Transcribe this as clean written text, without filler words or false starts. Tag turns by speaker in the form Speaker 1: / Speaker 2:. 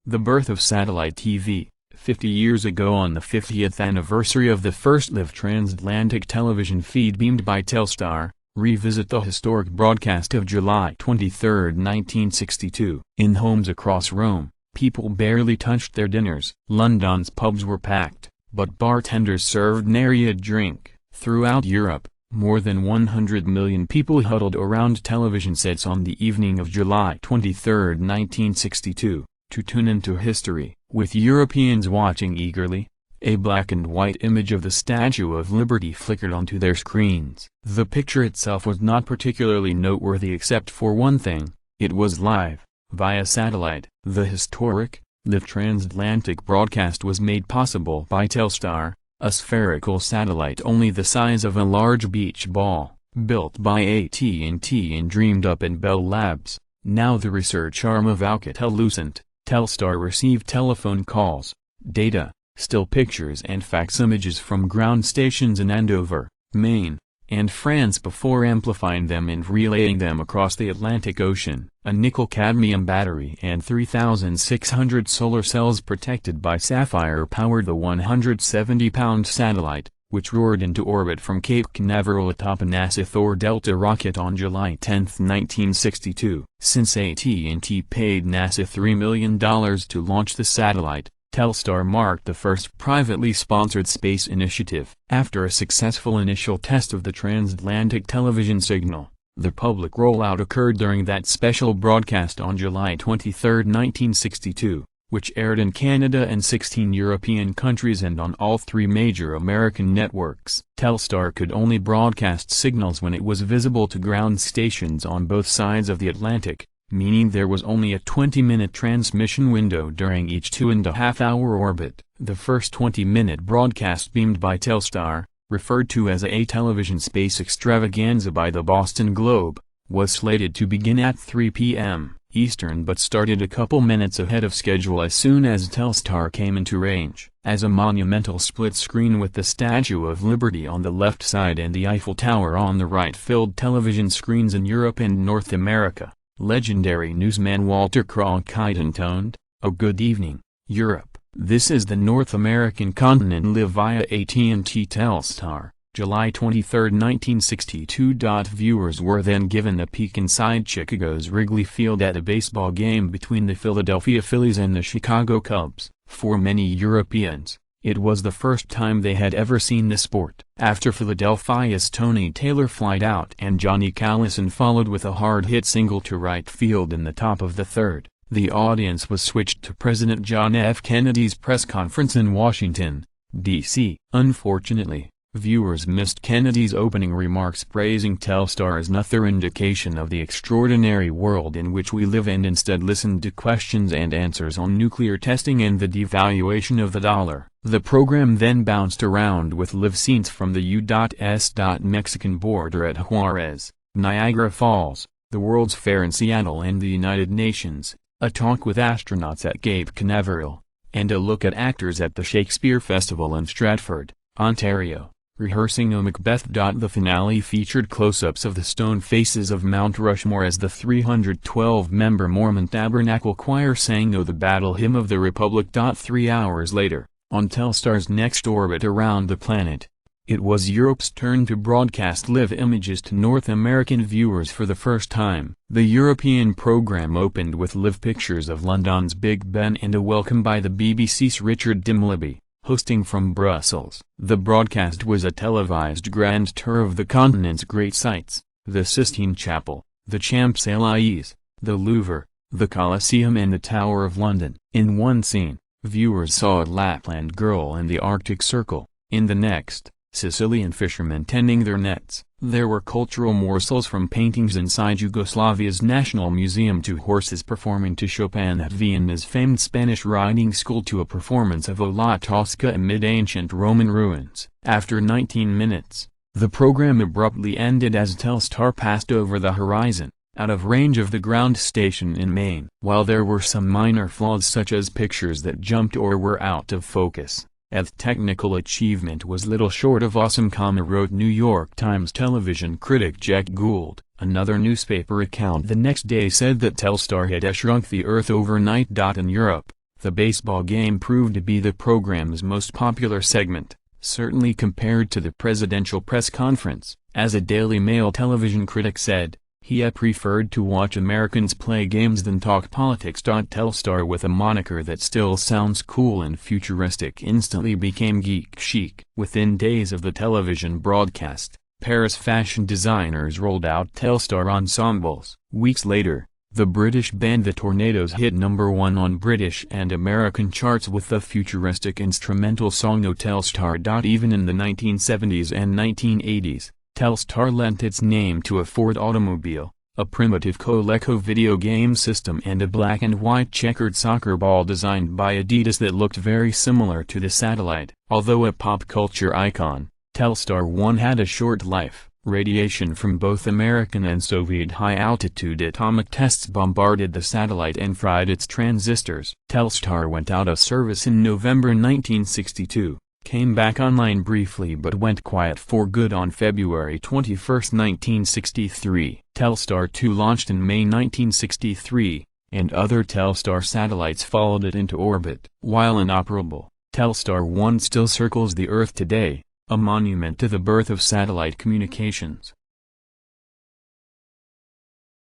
Speaker 1: The birth of satellite TV. 50 years ago, on the 50th anniversary of the first live transatlantic television feed beamed by Telstar, revisit the historic broadcast of July 23, 1962. In homes across Rome, people barely touched their dinners. London's pubs were packed, but bartenders served nary a drink. Throughout Europe, more than 100 million people huddled around television sets on the evening of July 23, 1962, to tune into history. With Europeans watching eagerly, a black and white image of the Statue of Liberty flickered onto their screens. The picture itself was not particularly noteworthy except for one thing: it was live, via satellite. The historic, live transatlantic broadcast was made possible by Telstar, a spherical satellite only the size of a large beach ball, built by AT&T and dreamed up in Bell Labs, now the research arm of Alcatel-Lucent. Telstar received telephone calls, data, still pictures and facsimiles from ground stations in Andover, Maine, and France before amplifying them and relaying them across the Atlantic Ocean. A nickel-cadmium battery and 3,600 solar cells protected by sapphire powered the 170-pound satellite, which roared into orbit from Cape Canaveral atop a NASA Thor Delta rocket on July 10, 1962. Since AT&T paid NASA $3 million to launch the satellite, Telstar marked the first privately sponsored space initiative. After a successful initial test of the transatlantic television signal, the public rollout occurred during that special broadcast on July 23, 1962. Which aired in Canada and 16 European countries and on all 3 major American networks. Telstar could only broadcast signals when it was visible to ground stations on both sides of the Atlantic, meaning there was only a 20-minute transmission window during each 2.5-hour orbit. The first 20-minute broadcast beamed by Telstar, referred to as a television space extravaganza by the Boston Globe, was slated to begin at 3 p.m. Eastern but started a couple minutes ahead of schedule as soon as Telstar came into range. As a monumental split screen with the Statue of Liberty on the left side and the Eiffel Tower on the right filled television screens in Europe and North America, legendary newsman Walter Cronkite intoned, "A good evening, Europe. This is the North American continent live via AT&T Telstar." July 23, 1962. Viewers were then given a peek inside Chicago's Wrigley Field at a baseball game between the Philadelphia Phillies and the Chicago Cubs. For many Europeans, it was the first time they had ever seen the sport. After Philadelphia's Tony Taylor flied out and Johnny Callison followed with a hard-hit single to right field in the top of the third, the audience was switched to President John F. Kennedy's press conference in Washington, D.C. Unfortunately, viewers missed Kennedy's opening remarks praising Telstar as another indication of the extraordinary world in which we live and instead listened to questions and answers on nuclear testing and the devaluation of the dollar. The program then bounced around with live scenes from the U.S. Mexican border at Juarez, Niagara Falls, the World's Fair in Seattle and the United Nations, a talk with astronauts at Cape Canaveral, and a look at actors at the Shakespeare Festival in Stratford, Ontario, rehearsing a Macbeth. The finale featured close-ups of the stone faces of Mount Rushmore as the 312-member Mormon Tabernacle Choir sang "O the Battle Hymn of the Republic." 3 hours later, on Telstar's next orbit around the planet, it was Europe's turn to broadcast live images to North American viewers for the first time. The European program opened with live pictures of London's Big Ben and a welcome by the BBC's Richard Dimbleby, hosting from Brussels. The broadcast was a televised grand tour of the continent's great sights: the Sistine Chapel, the Champs-Élysées, the Louvre, the Colosseum and the Tower of London. In one scene, viewers saw a Lapland girl in the Arctic Circle. In the next, Sicilian fishermen tending their nets. There were cultural morsels from paintings inside Yugoslavia's National Museum to horses performing to Chopin at Vienna's famed Spanish riding school to a performance of La Tosca amid ancient Roman ruins. After 19 minutes, the program abruptly ended as Telstar passed over the horizon, out of range of the ground station in Maine. While there were some minor flaws such as pictures that jumped or were out of focus, its technical achievement was little short of awesome, wrote New York Times television critic Jack Gould. Another newspaper account the next day said that Telstar had shrunk the Earth overnight. In Europe, The baseball game proved to be the program's most popular segment, certainly compared to the presidential press conference. As a Daily Mail television critic said, he preferred to watch Americans play games than talk politics. Telstar, with a moniker that still sounds cool and futuristic, instantly became geek chic. Within days of the television broadcast, Paris fashion designers rolled out Telstar ensembles. Weeks later, the British band The Tornadoes hit #1 on British and American charts with the futuristic instrumental song No Telstar. Even in the 1970s and 1980s, Telstar lent its name to a Ford automobile, a primitive Coleco video game system, and a black and white checkered soccer ball designed by Adidas that looked very similar to the satellite. Although a pop culture icon, Telstar 1 had a short life. Radiation from both American and Soviet high-altitude atomic tests bombarded the satellite and fried its transistors. Telstar went out of service in November 1962, came back online briefly but went quiet for good on February 21, 1963. Telstar 2 launched in May 1963, and other Telstar satellites followed it into orbit. While inoperable, Telstar 1 still circles the Earth today, a monument to the birth of satellite communications.